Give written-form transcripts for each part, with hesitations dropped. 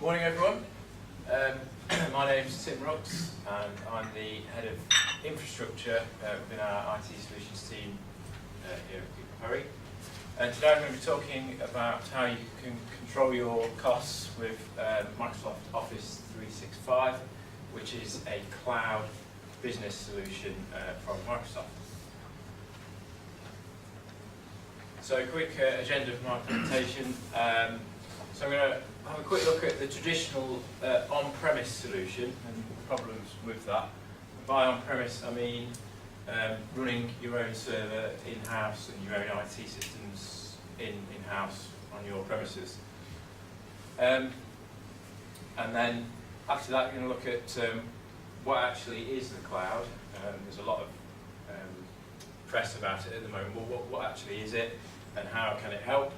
Morning everyone. My name's Tim Rookes and I'm the Head of Infrastructure within our IT Solutions team here at Parry. And today I'm going to be talking about how you can control your costs with Microsoft Office 365, which is a cloud business solution from Microsoft. So a quick agenda of my presentation. So I'm going to have a quick look at the traditional on-premise solution and problems with that. By on-premise I mean running your own server in-house and your own IT systems in-house on your premises. And then after that we're going to look at what actually is the cloud. There's a lot of press about it at the moment. Well, what actually is it and how can it help?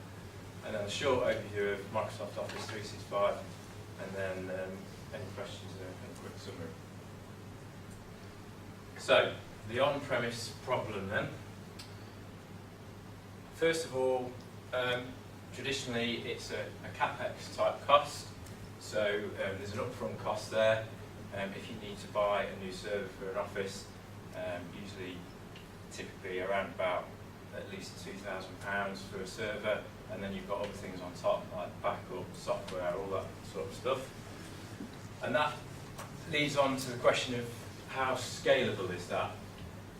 And then a short overview of Microsoft Office 365, and then any questions and a quick summary. So, the on-premise problem then. First of all, traditionally it's a CapEx type cost, so there's an upfront cost there. If you need to buy a new server for an office, typically around about at least £2,000 for a server, and then you've got other things on top like backup, software, all that sort of stuff. And that leads on to the question of how scalable is that.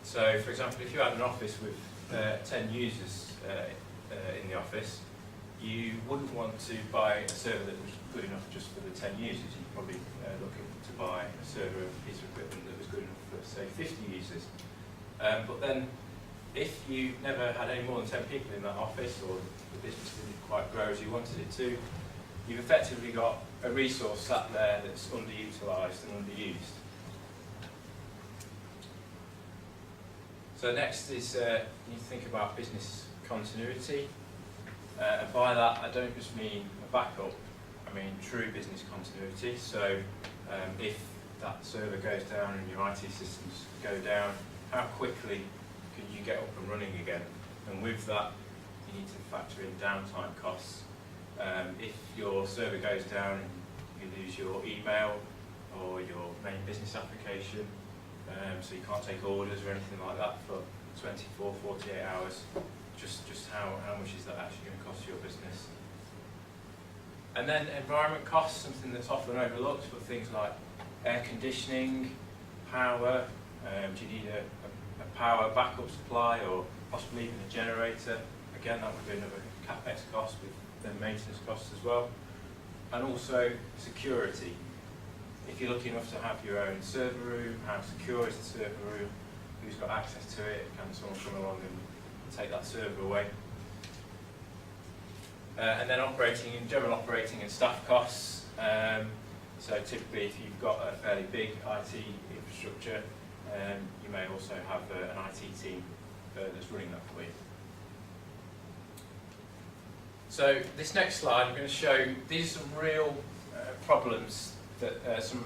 So for example, if you had an office with 10 users in the office, you wouldn't want to buy a server that was good enough just for the 10 users. You'd probably looking to buy a server, a piece of equipment that was good enough for say 50 users. But then if you never had any more than 10 people in that office, or the business didn't quite grow as you wanted it to, you've effectively got a resource sat there that's underutilised and underused. So next is you need to think about business continuity. And by that I don't just mean a backup, I mean true business continuity. So if that server goes down and your IT systems go down, how quickly can you get up and running again? And with that, you need to factor in downtime costs. If your server goes down and you lose your email or your main business application, so you can't take orders or anything like that for 24, 48 hours, just how much is that actually going to cost your business? And then environment costs, something that's often overlooked, but things like air conditioning, power, do you need a power backup supply or possibly even a generator? Again, that would be another CapEx cost with then maintenance costs as well. And also security. If you're lucky enough to have your own server room, how secure is the server room? Who's got access to it? Can someone come along and take that server away? And then general operating and staff costs. So typically if you've got a fairly big IT infrastructure, you may also have an IT team that's running that for you. So this next slide, I'm going to show these are some real problems that some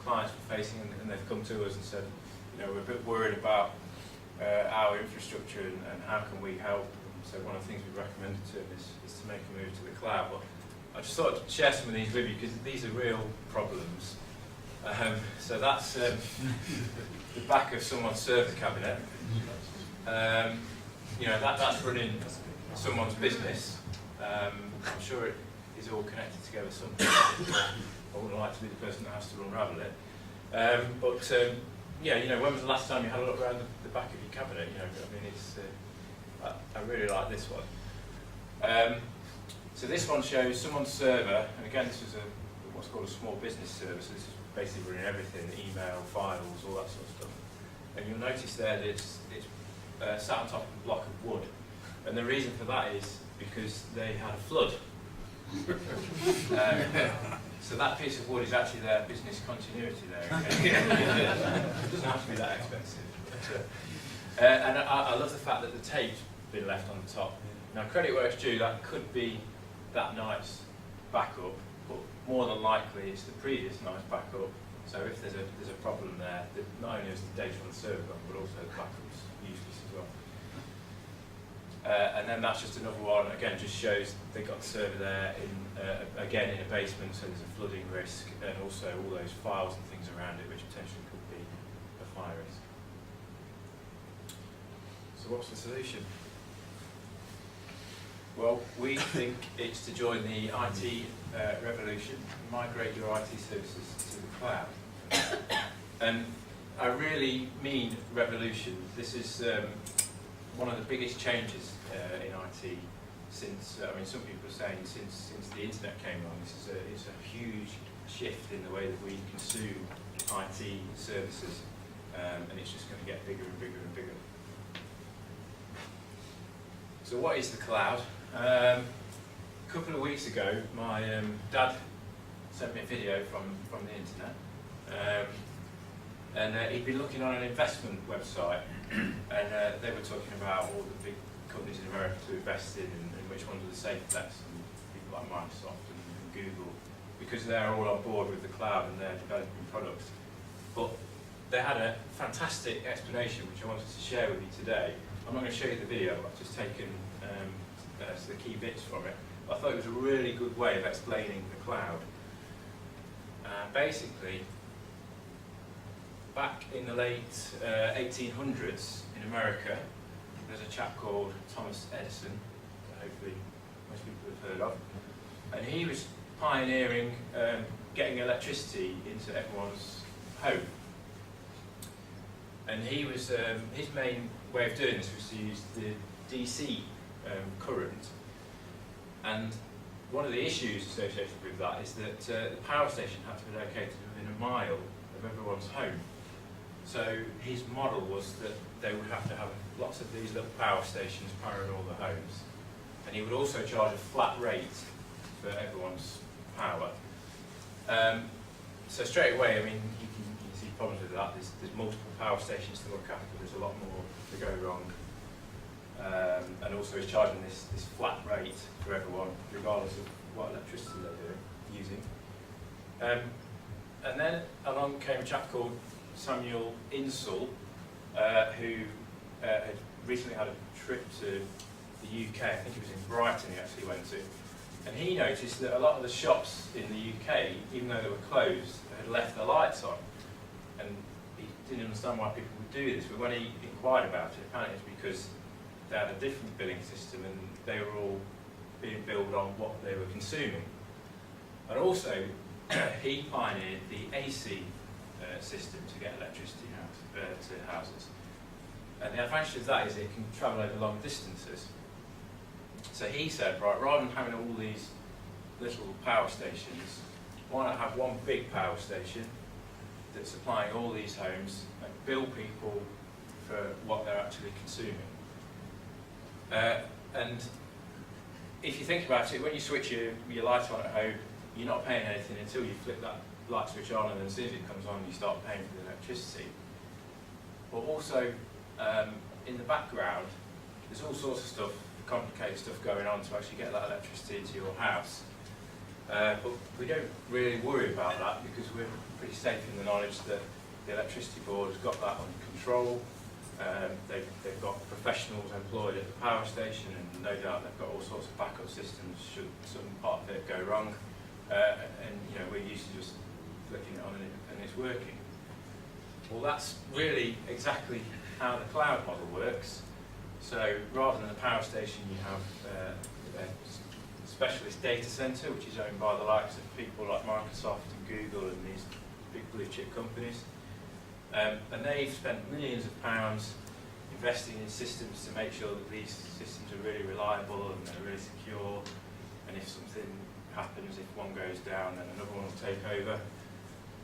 clients were facing, and they've come to us and said, you know, we're a bit worried about our infrastructure and how can we help. So one of the things we recommended to them is to make a move to the cloud. But I just thought I'd share some of these with you because these are real problems. So that's the back of someone's server cabinet. You know, that's running someone's business. I'm sure it is all connected together somehow. I wouldn't like to be the person that has to unravel it. Yeah, you know, when was the last time you had a look around the back of your cabinet? You know, I mean, it's I really like this one. So this one shows someone's server, and again, this is what's called a small business server. So this is basically running everything, email, files, all that sort of stuff. And you'll notice there that it's sat on top of a block of wood. And the reason for that is because they had a flood. So that piece of wood is actually their business continuity there. Okay? It doesn't have to be that expensive. But, and I love the fact that the tape's been left on the top. Now, credit where it's due, that could be that night's backup, but more than likely it's the previous night's backup. So if there's a problem there, not only is the data on the server gone, but also the backup's useless as well. And then that's just another one, again, just shows they've got the server there, again in a basement, so there's a flooding risk, and also all those files and things around it, which potentially could be a fire risk. So what's the solution? Well, we think it's to join the IT revolution, migrate your IT services to the cloud. And I really mean revolution. This is one of the biggest changes in IT since, I mean, some people are saying since the internet came along. It's a huge shift in the way that we consume IT services, and it's just going to get bigger and bigger and bigger. So what is the cloud? A couple of weeks ago, my dad sent me a video from the internet, and he'd been looking on an investment website, and they were talking about all the big companies in America to invest in, and which ones are the safe bets, and people like Microsoft and Google, because they're all on board with the cloud and they're developing products. But they had a fantastic explanation which I wanted to share with you today. I'm not going to show you the video, I've just taken the key bits from it. I thought it was a really good way of explaining the cloud. Basically, back in the late 1800s in America, there's a chap called Thomas Edison, that hopefully most people have heard of, and he was pioneering getting electricity into everyone's home. And he was his main way of doing this was to use the DC current. And one of the issues associated with that is that the power station had to be located within a mile of everyone's home. So his model was that they would have to have lots of these little power stations powering all the homes. And he would also charge a flat rate for everyone's power. So straight away, I mean, you can see problems with that. There's multiple power stations to look after. There's a lot more to go wrong. And also he's charging this flat rate for everyone, regardless of what electricity they're using. And then along came a chap called Samuel Insull, who had recently had a trip to the UK. I think it was in Brighton he actually went to. And he noticed that a lot of the shops in the UK, even though they were closed, had left their lights on. And he didn't understand why people would do this. But when he inquired about it, apparently it's because they had a different billing system and they were all being billed on what they were consuming. And also, he pioneered the AC system to get electricity to houses. And the advantage of that is it can travel over long distances. So he said, right, rather than having all these little power stations, why not have one big power station that's supplying all these homes and bill people for what they're actually consuming? And if you think about it, when you switch your light on at home, you're not paying anything until you flip that light switch on, and then as soon as it comes on, you start paying for the electricity. But also, in the background, there's all sorts of stuff, complicated stuff going on to actually get that electricity into your house. But we don't really worry about that because we're pretty safe in the knowledge that the electricity board has got that under control. They've got professionals employed at the power station, and no doubt they've got all sorts of backup systems should some part of it go wrong. And you know, we're used to just flicking it on and it's working. Well, that's really exactly how the cloud model works. So rather than a power station, you have a specialist data center, which is owned by the likes of people like Microsoft and Google and these big blue chip companies. And they've spent millions of pounds investing in systems to make sure that these systems are really reliable and they're really secure. And if something happens, if one goes down, then another one will take over.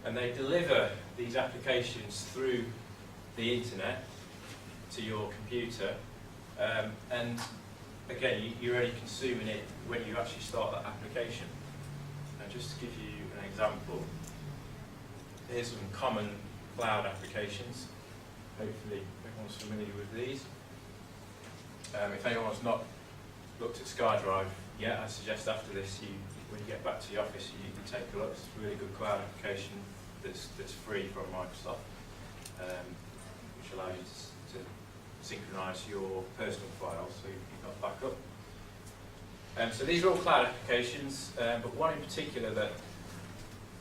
And they deliver these applications through the internet to your computer. And again, you're only consuming it when you actually start that application. And just to give you an example, here's some common cloud applications. Hopefully everyone's familiar with these. If anyone's not looked at SkyDrive yet, I suggest after this, when you get back to the office, you can take a look. It's a really good cloud application that's free from Microsoft, which allows you to synchronise your personal files so you've got backup. So these are all cloud applications, but one in particular that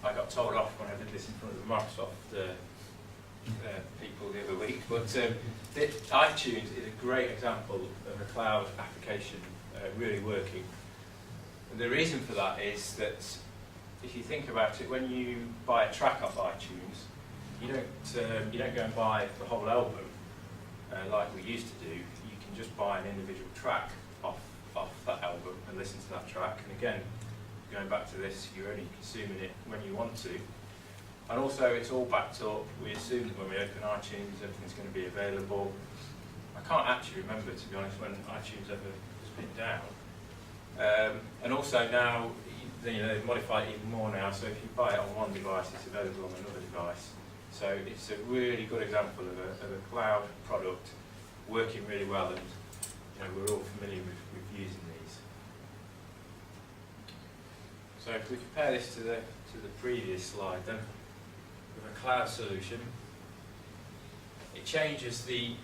I got told off when I did this in front of the Microsoft people the other week, but iTunes is a great example of a cloud application really working. And the reason for that is that if you think about it, when you buy a track off iTunes, you don't go and buy the whole album like we used to do. You can just buy an individual track off that album and listen to that track. And again, going back to this, you're only consuming it when you want to. And also, it's all backed up. We assume that when we open iTunes, everything's going to be available. I can't actually remember, to be honest, when iTunes ever has been down. And also now, they've modified it even more now. So if you buy it on one device, it's available on another device. So it's a really good example of a cloud product working really well, and we're all familiar with using these. So if we compare this to the previous slide, then with a cloud solution, it changes the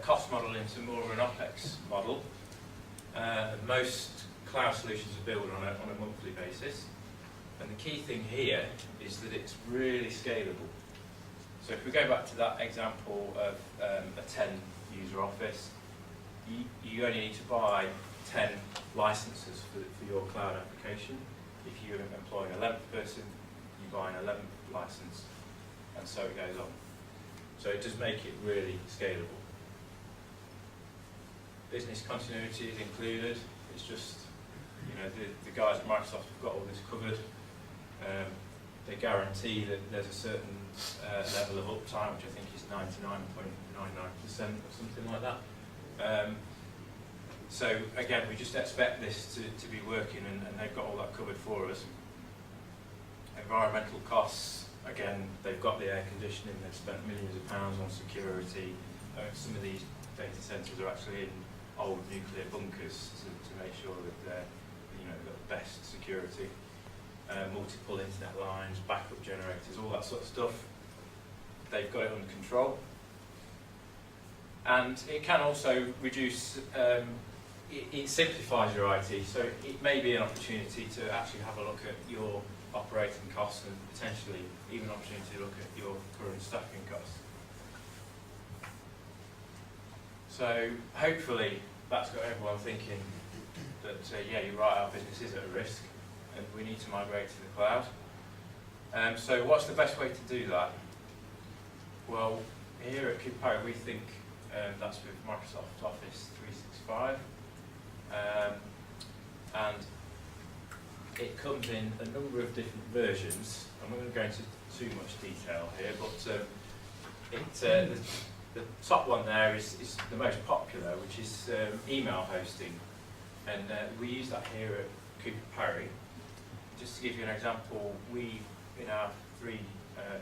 cost model into more of an OPEX model. Most cloud solutions are built on a monthly basis, and the key thing here is that it's really scalable. So if we go back to that example of a 10-user office, you only need to buy 10 licenses for your cloud application. If you're employing an 11th person, you buy an 11th license, and so it goes on. So it does make it really scalable. Business continuity is included. It's just, the guys at Microsoft have got all this covered. They guarantee that there's a certain level of uptime, which I think is 99.99% or something like that. So again, we just expect this to be working, and they've got all that covered for us. Environmental costs, again, they've got the air conditioning, they've spent millions of pounds on security. Some of these data centres are actually in old nuclear bunkers to make sure that they're got the best security. Multiple internet lines, backup generators, all that sort of stuff. They've got it under control. And it can also reduce, it simplifies your IT, so it may be an opportunity to actually have a look at your operating costs and potentially even an opportunity to look at your current staffing costs. So hopefully that's got everyone thinking that, yeah, you're right, our business is at risk and we need to migrate to the cloud. So what's the best way to do that? Well, here at Parry we think that's with Microsoft Office 365. And it comes in a number of different versions. I'm not going to go into too much detail here, but the top one there is the most popular, which is email hosting. And we use that here at Parry. Just to give you an example, we, in our three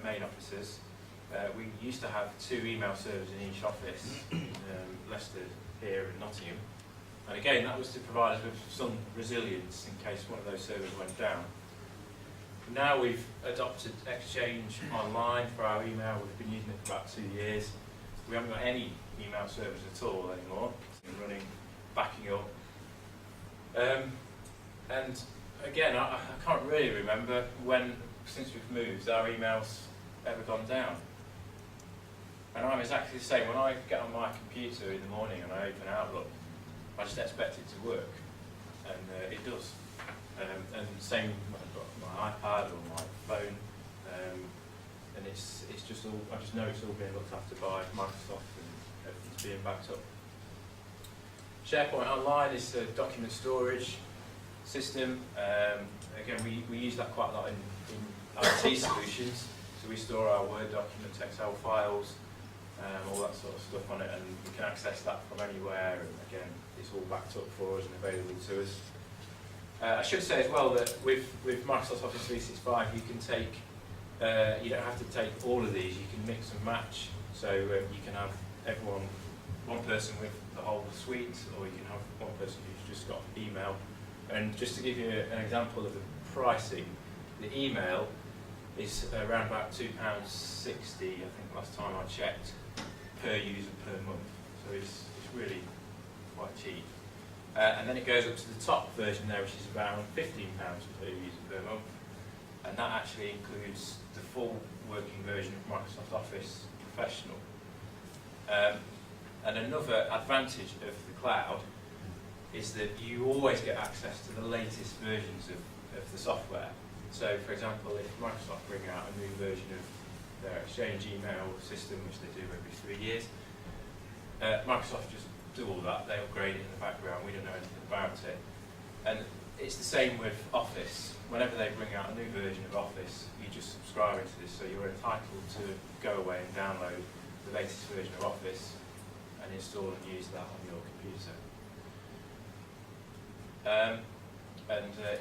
main offices, we used to have 2 email servers in each office, Leicester, here, and Nottingham. And again, that was to provide us with some resilience in case one of those servers went down. Now we've adopted Exchange Online for our email. We've been using it for about 2 years. We haven't got any email servers at all anymore. It's been running, backing up. And again, I can't really remember when, since we've moved, our emails ever gone down. And I'm exactly the same. When I get on my computer in the morning and I open Outlook, I just expect it to work, and it does. And same when I've got my iPad or my phone, and it's just all. I just know it's all being looked after by Microsoft, and everything's being backed up. SharePoint Online is a document storage system. Again, we use that quite a lot in IT solutions. So we store our Word documents, Excel files, all that sort of stuff on it, and we can access that from anywhere. And again, it's all backed up for us and available to us. I should say as well that with Microsoft Office 365, you can take, you don't have to take all of these. You can mix and match. So you can have one person with the whole suite, or you can have one person who's just got email. And just to give you an example of the pricing, the email is around about £2.60, I think last time I checked, per user per month. So so it's really quite cheap. And then it goes up to the top version there, which is around £15 per user per month, and that actually includes the full working version of Microsoft Office Professional. And another advantage of the cloud is that you always get access to the latest versions of the software. So, for example, if Microsoft bring out a new version of their Exchange email system, which they do every 3 years, Microsoft just do all that. They upgrade it in the background. We don't know anything about it. And it's the same with Office. Whenever they bring out a new version of Office, you just subscribe into this, so you're entitled to go away and download the latest version of Office and install and use that on your computer.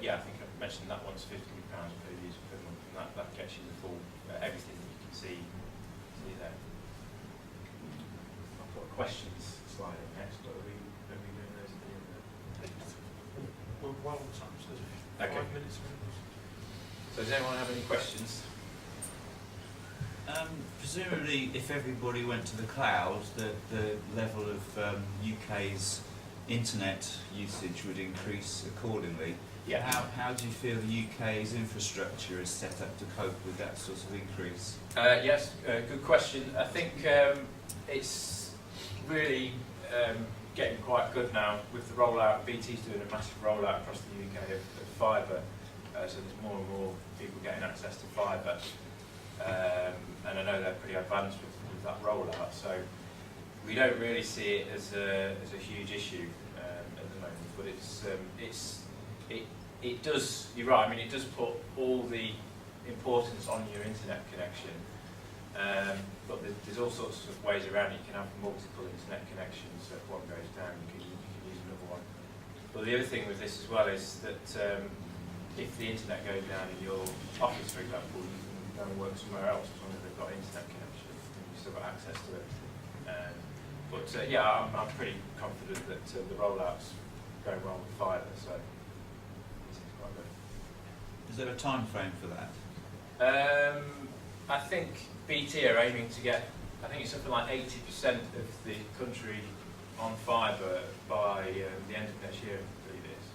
Yeah, I think I've mentioned that one's £15 per user per month, and that gets you the full everything that you can see there. I've got questions slide in next, but are we doing those at the end of it? We're well on time, so there's 5 minutes. So does anyone have any questions? Presumably, if everybody went to the cloud, the level of UK's internet usage would increase accordingly. Yeah. How do you feel the UK's infrastructure is set up to cope with that sort of increase? Yes, good question. I think it's really getting quite good now with the rollout. BT's doing a massive rollout across the UK of fibre, so there's more and more people getting access to fibre. And I know they're pretty advanced with that rollout, so we don't really see it as a huge issue at the moment. But it does. You're right. I mean, it does put all the importance on your internet connection. But there's all sorts of ways around it. You can have multiple internet connections, so if one goes down, you can use another one. But the other thing with this as well is that if the internet goes down in your office, for example, you can go and work somewhere else as long as they've got internet connection and you've still got access to it. Yeah, I'm pretty confident that the rollout's going well with fibre, so it seems quite good. Is there a time frame for that? I think BT are aiming to get, I think it's something like 80% of the country on fibre by the end of next year, I believe it is.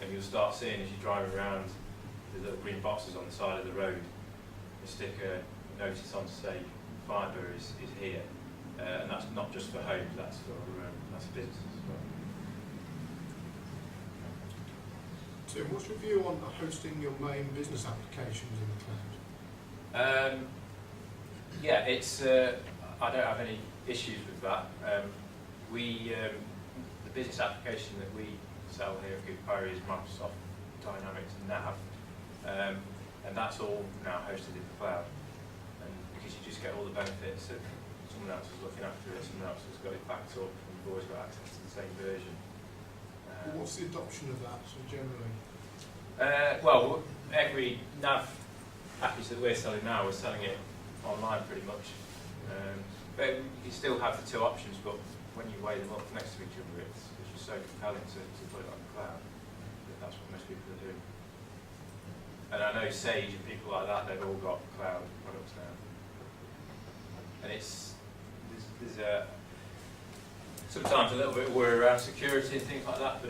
And you'll start seeing as you drive around the little green boxes on the side of the road, they stick a notice on to say fibre is here. And that's not just for homes, that's for businesses as well. Tim, what's your view on hosting your main business applications in the cloud? Yeah, it's. I don't have any issues with that. The business application that we sell here at Parry is Microsoft Dynamics and Nav, and that's all now hosted in the cloud. And because you just get all the benefits of someone else is looking after it, someone else has got it backed up, and you've always got access to the same version. What's the adoption of that sort of generally? Well, every Nav package that we're selling now, we're selling it online pretty much. But you still have the two options, but when you weigh them up next to each other, it's just so compelling to put it on the cloud. That's what most people are doing. And I know Sage and people like that, they've all got cloud products now. And there's sometimes a little bit of worry around security and things like that, but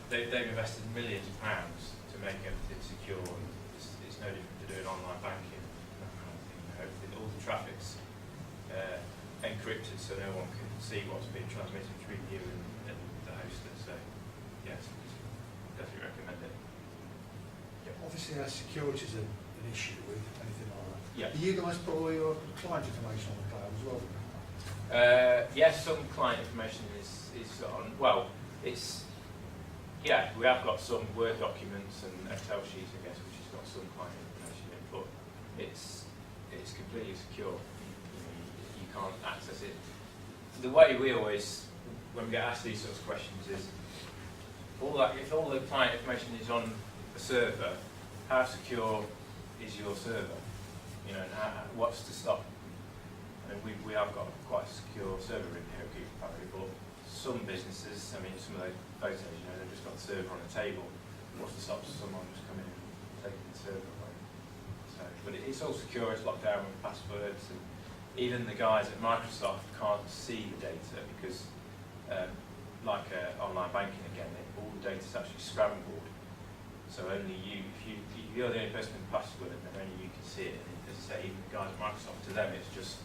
they've invested millions of pounds to make everything secure, and it's no different to doing online banking, that kind of thing. Everything, all the traffic's encrypted, so no one can see what's being transmitted through you and the hoster. So yes, definitely recommend it. Yeah, obviously, security is an issue with anything like that. Yeah. Do you guys put all your client information on the cloud as well? Yes, some client information is on. Well, it's. Yeah, we have got some Word documents and Excel sheets, I guess, which has got some client information in, but it's completely secure. You can't access it. The way we always, when we get asked these sorts of questions, is if all the client information is on a server, how secure is your server? And what's to stop? And we have got quite a secure server in here at Parry, but some businesses, I mean, some of those photos, they've just got the server on a table. What's to stop someone just coming in and taking the server away? So, but it's all secure, it's locked down with passwords, and even the guys at Microsoft can't see the data because, like online banking again, all the data is actually scrambled. So only you, if you're the only person with the password, then only you can see it. And as I say, even the guys at Microsoft, to them it's just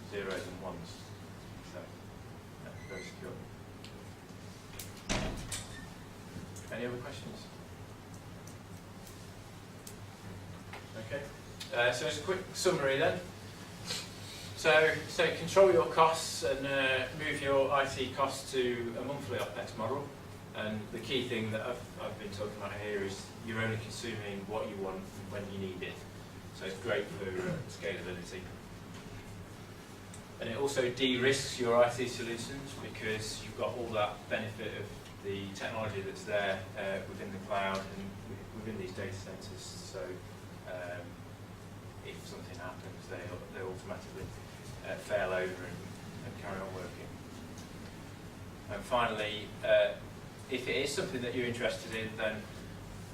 zeros and ones. So that's very secure. Any other questions? Okay. So it's a quick summary then. So control your costs and move your IT costs to a monthly OpEx model. And the key thing that I've been talking about here is you're only consuming what you want when you need it. So it's great for scalability. And it also de-risks your IT solutions because you've got all that benefit of the technology that's there within the cloud and within these data centers. So if something happens, they automatically fail over and carry on working. And finally, if it is something that you're interested in, then,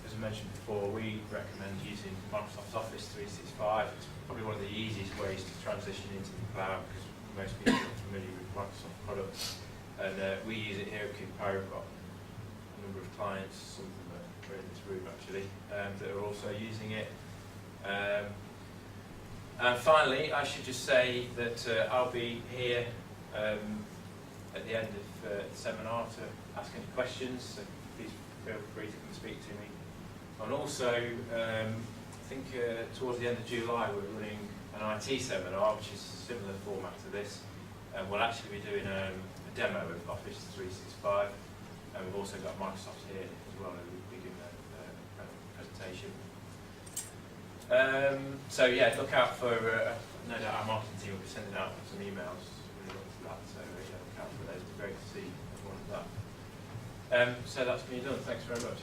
as I mentioned before, we recommend using Microsoft Office 365. It's probably one of the easiest ways to transition into the cloud because most people are familiar with Microsoft products. And we use it here at Parry. We've got a number of clients, some of them are in this room actually, that are also using it. And finally, I should just say that I'll be here at the end of the seminar to ask any questions, so please feel free to come and speak to me. And also, I think towards the end of July we're running an IT seminar, which is a similar format to this. We'll actually be doing a demo of Office 365, and we've also got Microsoft here as well, who will be giving a presentation. So yeah, look out for, no doubt our marketing team will be sending out some emails with regards to that, so yeah, look out for those. It's great to see everyone at that. So that's me done, thanks very much.